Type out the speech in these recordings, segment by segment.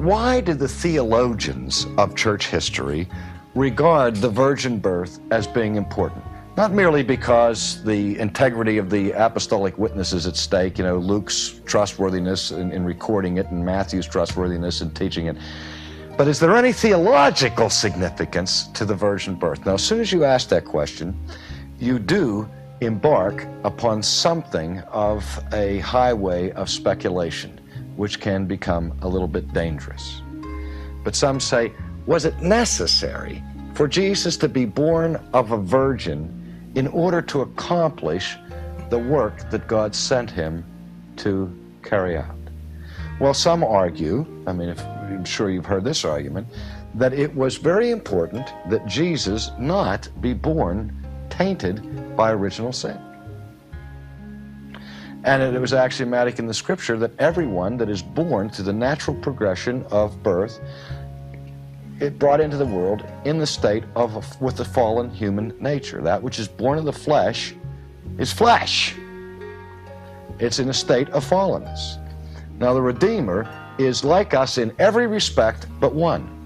Why do the theologians of church history regard the virgin birth as being important? Not merely because the integrity of the apostolic witness is at stake, Luke's trustworthiness in recording it and Matthew's trustworthiness in teaching it, but is there any theological significance to the virgin birth? Now, as soon as you ask that question, you do embark upon something of a highway of speculation, which can become a little bit dangerous. But some say, was it necessary for Jesus to be born of a virgin in order to accomplish the work that God sent him to carry out? Well, some argue, I'm sure you've heard this argument, that it was very important that Jesus not be born tainted by original sin. And it was axiomatic in the scripture that everyone that is born through the natural progression of birth, it brought into the world in the state with the fallen human nature. That which is born of the flesh is flesh. It's in a state of fallenness. Now the Redeemer is like us in every respect but one.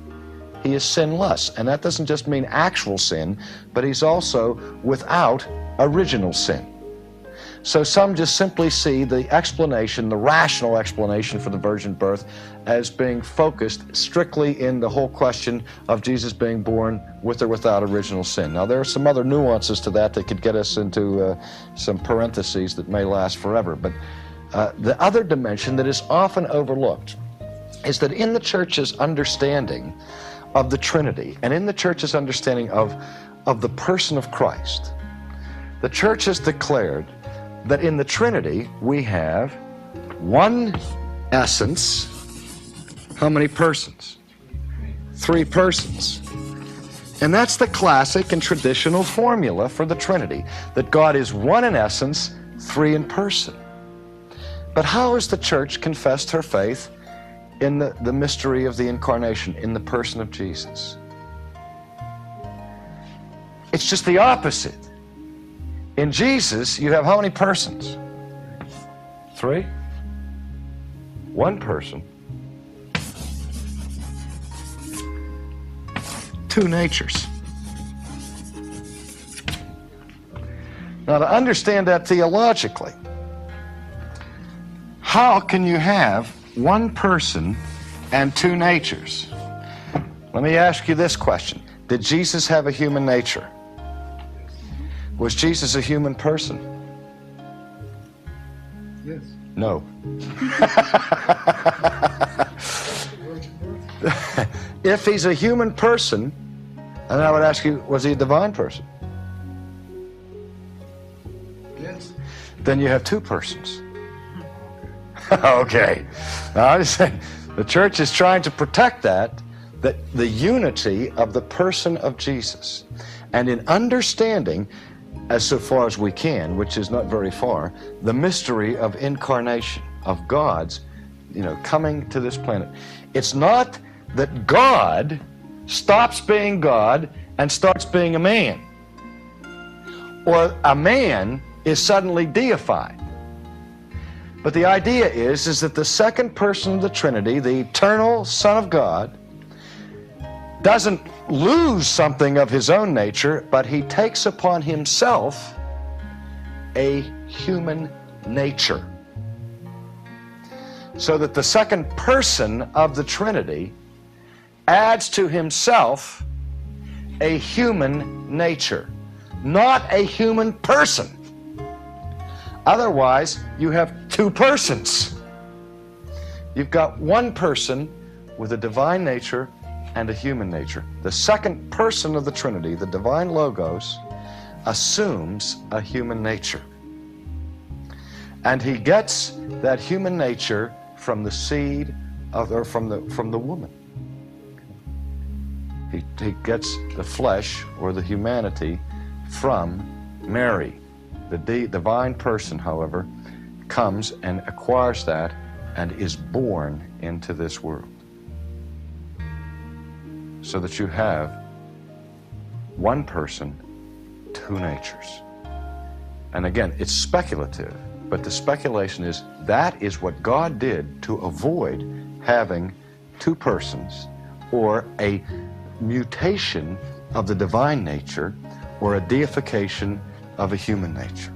He is sinless, and that doesn't just mean actual sin, but he's also without original sin. So some just simply see the explanation, the rational explanation for the virgin birth, as being focused strictly in the whole question of Jesus being born with or without original sin. Now there are some other nuances to that could get us into some parentheses that may last forever, but the other dimension that is often overlooked is that in the church's understanding of the Trinity and in the church's understanding of the person of Christ, the church has declared that in the Trinity we have one essence. How many persons? 3 persons. And that's the classic and traditional formula for the Trinity, that God is one in essence, 3 in person. But how has the church confessed her faith in the mystery of the incarnation, in the person of Jesus? It's just the opposite. In Jesus, you have how many persons? 3? 1 person. 2 natures. Now, to understand that theologically, how can you have 1 person and 2 natures? Let me ask you this question. Did Jesus have a human nature? Was Jesus a human person? Yes. No. If he's a human person, then I would ask you, was he a divine person? Yes. Then you have 2 persons. Okay. Now, I just say, the church is trying to protect that the unity of the person of Jesus. And in understanding, as so far as we can, which is not very far, the mystery of incarnation, of God's, coming to this planet. It's not that God stops being God and starts being a man, or a man is suddenly deified. But the idea is that the second person of the Trinity, the eternal Son of God, doesn't lose something of his own nature, but he takes upon himself a human nature. So that the second person of the Trinity adds to himself a human nature, not a human person. Otherwise, you have 2 persons. You've got 1 person with a divine nature and a human nature. The second person of the Trinity, the divine Logos, assumes a human nature. And he gets that human nature from the seed or from the woman. He gets the flesh or the humanity from Mary. The divine person, however, comes and acquires that and is born into this world. So that you have 1 person, 2 natures. And again, it's speculative, but the speculation is that is what God did to avoid having two persons, or a mutation of the divine nature, or a deification of a human nature.